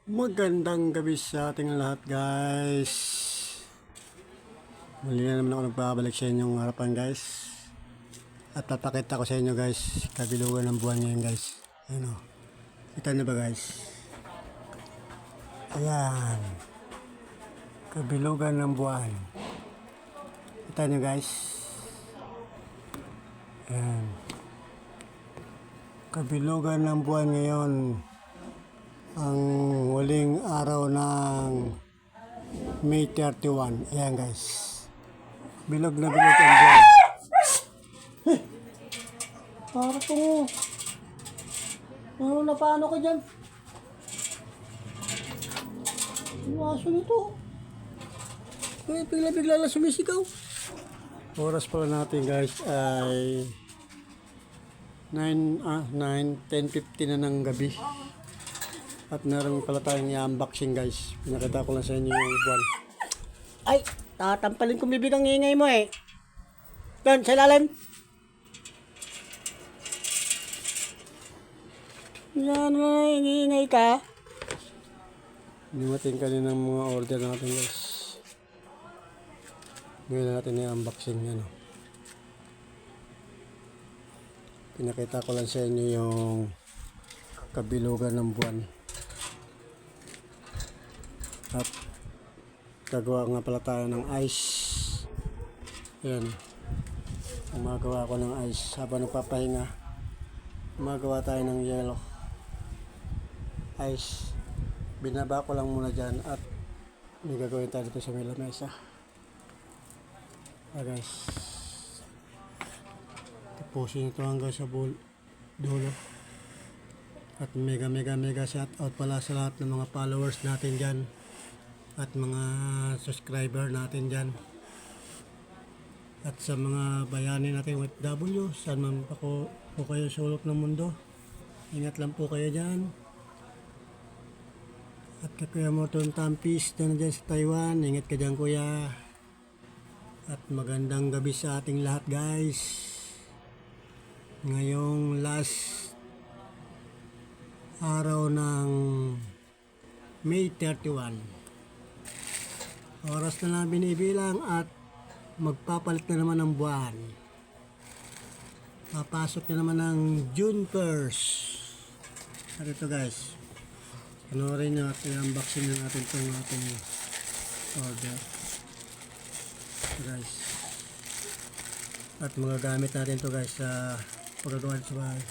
Magandang gabi sa ating lahat, guys. Muli na naman ako nagbabalik sa inyong harapan, guys. At papakita ko sa inyo, guys, kabilugan ng buwan ngayon, guys. Ayan o. Kita na ba, guys? Ayan. Kabilugan ng buwan. Kita nyo, guys. Ayan. Kabilugan ng buwan ngayon. Ang huling araw ng May 31. Ayan, guys. Bilog na bilog ang buwan. Para kung ano, paano ko dyan? Yung aso nito. Bigla-bigla lang sumisigaw. Oras pala natin, guys, ay 10:50 na ng gabi. At meron pala tayong i-unboxing, guys. Pinakita ko lang sa inyo yung buwan. Ay! Tatampalin kong bibig ang ingay mo eh. Doon, sa ilalim. Yan na, ingay ka. Dumating kanina ng mga order natin, guys. Ngayon natin i-unboxing yan. Pinakita ko lang sa inyo yung kabilugan ng buwan. At gagawa nga pala tayo ng ice. Yan. Gumagawa ko ng ice habang nagpapahinga. Gumagawa tayo ng yellow ice. Binaba ko lang muna dyan at may gagawin tayo dito sa may lamesa. Guys, tapusin ito hanggang sa dulo. At mega shout out pala sa lahat ng mga followers natin dyan at mga subscriber natin dyan at sa mga bayani natin OFW, saan man po kayo sulok ng mundo, ingat lang po kayo dyan. At Kuya Morton Tampis na dyan sa Taiwan, ingat ka dyan, kuya. At magandang gabi sa ating lahat, guys. Ngayong last araw ng May 31. Oras na lang binibilang at magpapalit na naman ng buwan. Papasok na naman ng June 1st. At ito, guys, panoorin nyo at i-unboxing na natin itong ating order. Ito, guys. At magagamit natin ito, guys, sa pagagawa sa bahay.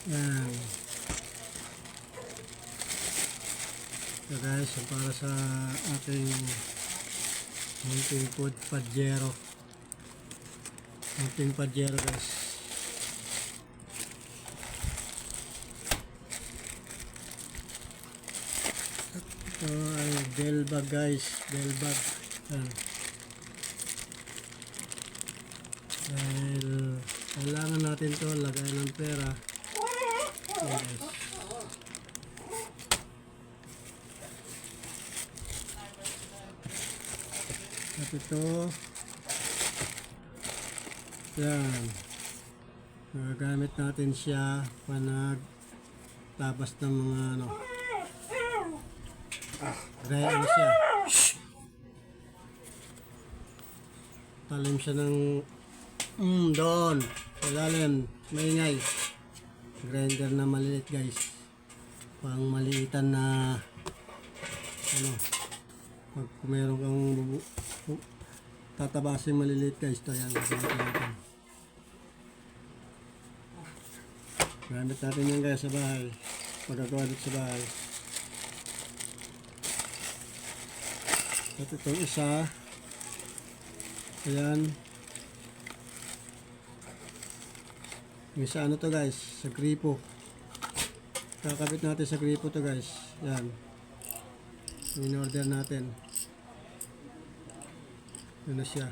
Yan. So guys, para sa ating munting pajero. Munting pajero, guys. Ito ay bell bag, guys. Bell bag. Yan. Dahil kailangan natin to lagay ng pera. Yan, guys. At ito, yan, magagamit natin siya panagtabas ng mga gaya siya. Talim siya ng doon sa ilalim, maingay. Grinder na maliit, guys, pang maliitan na pag meron kang tatabasin maliliit, guys, ito yan. Gamit natin yan, guys, sa bahay. Magagawa dito sa bahay. At itong isa, ayan, yung isa ano to, guys, sa gripo. Kakabit natin sa gripo to, guys. Yan, in order natin. Yun na siya.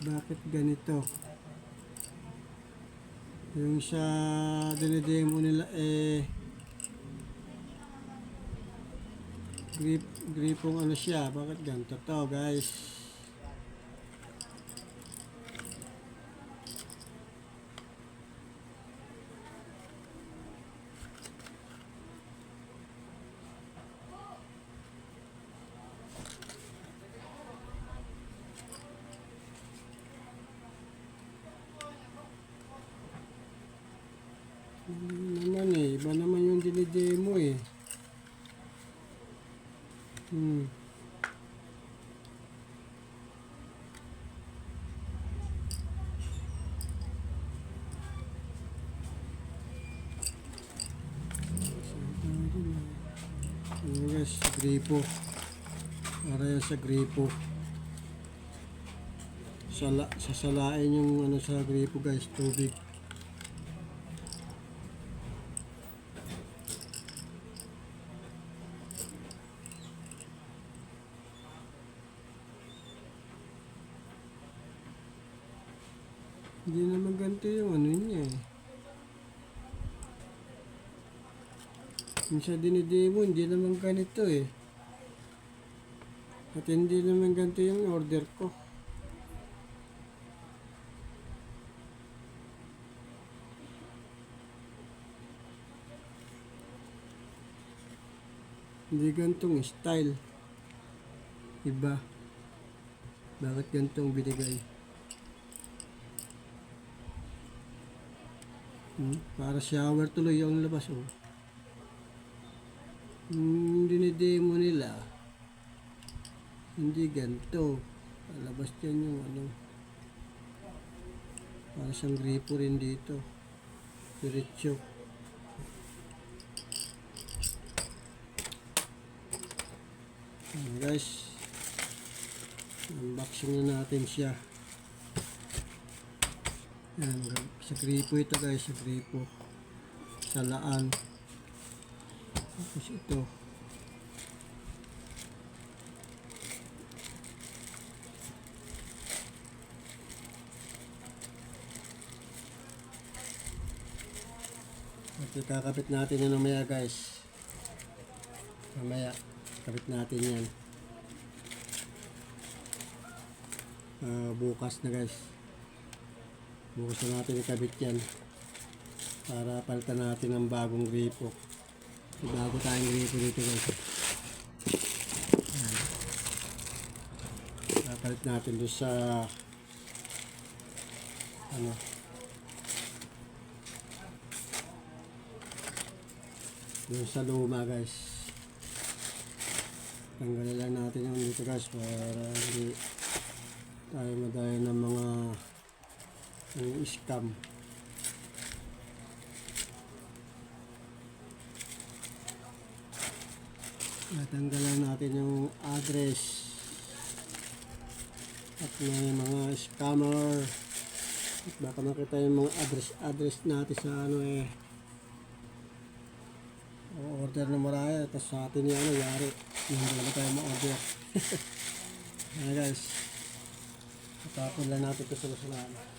Bakit ganito? Yung sa dinidemo nila gripong ano siya. Bakit ganito to guys? Naman iba naman yung dinidemo Ano guys, gripo. Para yan sa gripo. Sasalain yung ano sa gripo guys, tubig. Hindi naman ganito yung ano niya Yung sa dinidemo, hindi naman ganito At hindi naman ganito yung order ko. Hindi gantong style. Iba. Bakit gantong binigay? Para shower tuloy ang labas dinidemo nila. Hindi ganito. Labas dyan yung ano. Para siyang gripo rin dito. Diretso. Guys, unboxing na natin siya. Yan, sa gripo ito guys, sa gripo. Salaan. Tapos ito. At kakapit natin yan mamaya guys. Mamaya, kapit natin yan. Bukas na guys. Bukas na natin ikabit yan. Para palitan natin ng bagong gripo. Bago tayong gripo dito guys. Papalit natin doon sa ano. Doon sa luma guys. Tanggalin lang natin yung dito guys para hindi tayo madayo ng mga scam. Natanggalan natin yung address at may mga scammer at baka makita yung mga address natin sa ano order na maraya tapos sa atin yung ano yari hindi na tayo ma-order. Ayan guys, tapon lang natin ito sa lasalaan.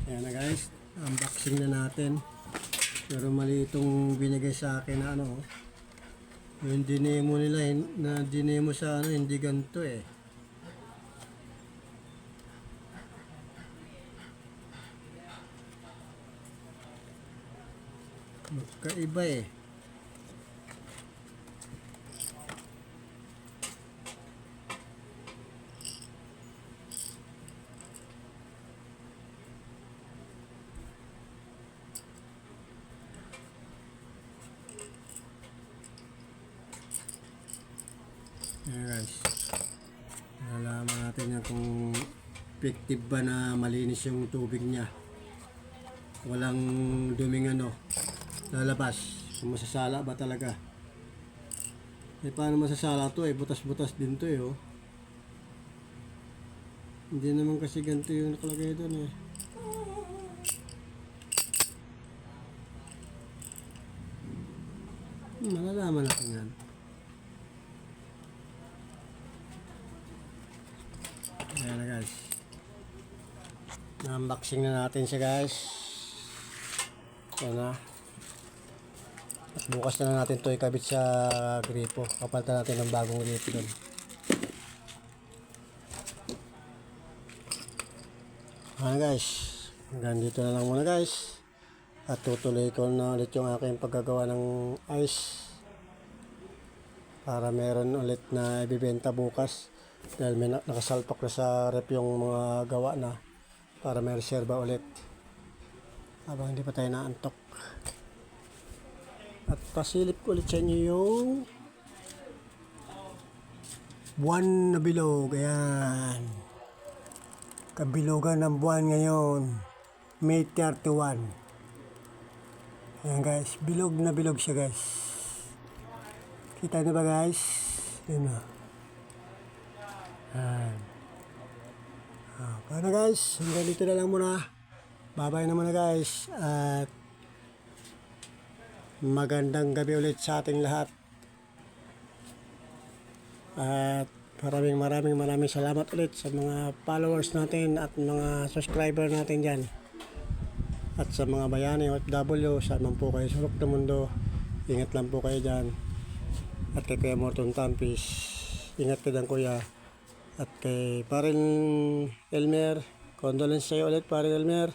Ayan na guys, unboxing na natin. Pero mali itong binigay sa akin na ano. Yung dinemo nila, na dinemo sa ano, hindi ganito Magkaiba Ayan guys, nalaman natin yan kung effective ba na malinis yung tubig niya, walang duming ano lalabas, kung masasala ba talaga. Paano masasala to butas-butas din to hindi naman kasi ganito yung nakalagay doon Malalaman natin yan. Ayan na guys. Na-unboxing na natin siya guys. Ayan na. At bukas na natin ito ikabit sa gripo. Kapalitan natin ng bagong gripo doon. Ayan guys. Hanggang dito na lang muna guys. At tutuloy ko na ulit yung aking paggagawa ng ice. Para meron ulit na ibibenta bukas. Dahil may nakasalpak na sa rep yung mga gawa na. Para may reserva ulit. Habang hindi pa tayo naantok. At pasilip ko ulit sa inyo yung buwan na bilog. Ayan. Kabilugan ng buwan ngayon. May 31. Ayan guys. Bilog na bilog siya guys. Kita na ba guys? Ayan na. Ayan. Paano guys? Hanggang dito na lang muna. Bye-bye na muna guys. At magandang gabi ulit sa ating lahat. At maraming salamat ulit sa mga followers natin at mga subscriber natin dyan. At sa mga bayani OFW, saan man po kayo sulok ng mundo, ingat lang po kayo dyan. At kay Kuya Morton Tampis, ingat ka dyan kuya. At kay Parin Elmer, condolence sa'yo ulit Parin Elmer.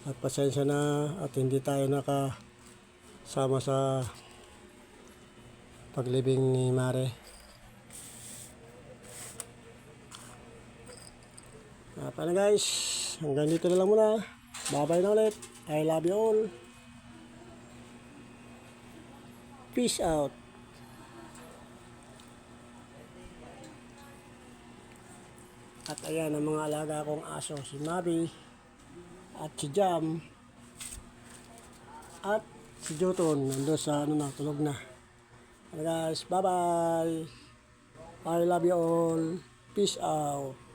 At pasensya na at hindi tayo nakasama sa paglibing ni Mare. Paano guys? Hanggang dito na lang muna. Bye-bye na ulit. I love you all. Peace out. At ayan ang mga alaga kong aso. Si Mabi. At si Jam. At si Joton. Nandun sa tulog na. Guys, bye-bye. I love you all. Peace out.